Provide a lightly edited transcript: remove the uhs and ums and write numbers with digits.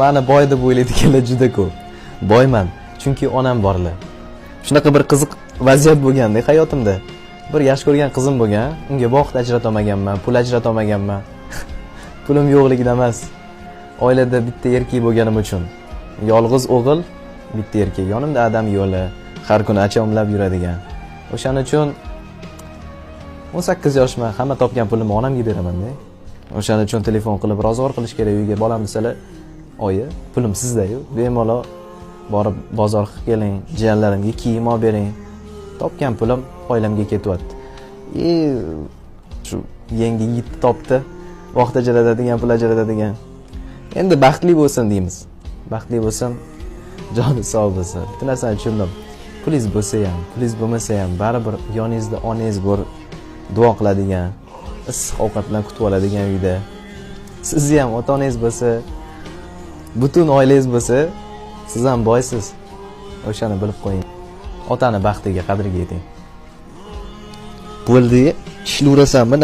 Meni boy deb o'ylaydiganlar juda ko'p. Boyman, chunki onam borlar. Shunaqa bir qiziq vaziyat bo'lganda hayotimda. Bir yaxshi ko'rgan qizim bo'lgan, unga vaqt ajrata olmaganman, pul ajrata olmaganman. Pulim yo'qligidan emas, oilada bitta erkak bo'lganim uchun. Yolg'iz o'g'il, bitta erkak. Yonimda adam yo'li, har kuni achamlab yuradigan. O'shaning uchun 18 yoshman, hamma topgan pulimni onamga beraman-da. O'shaning uchun telefon qilib rozg'or qilish kerak uyga. Bolam desalar, "Oyi, pulim sizda-yu, bemalol borib bozor qilib keling, jiyanlarimga kiyim olib bering." Topgan pulim oilamga ketyapti. Shu yangi yigit topdi, vaqt ajratadigan, pul ajratadigan. Endi baxtli bo'lsin deymiz. Baxtli bo'lsin, joni sog' bo'lsin. Bitta narsani tushundim. Pulingiz bo'lsa ham, pulingiz bo'lmasa ham baribir yoningizda onangiz bor, duo qiladigan, issiq ovqat bilan kutib oladigan uyda. Sizni ham ota-onangiz bo'lsa, butun oilangiz bo'lsa, siz ham boysiz. O'shani bilib qo'ying. Otani baxtiga, qadriga yeting. Bo'ldi, ishlayverasanmi?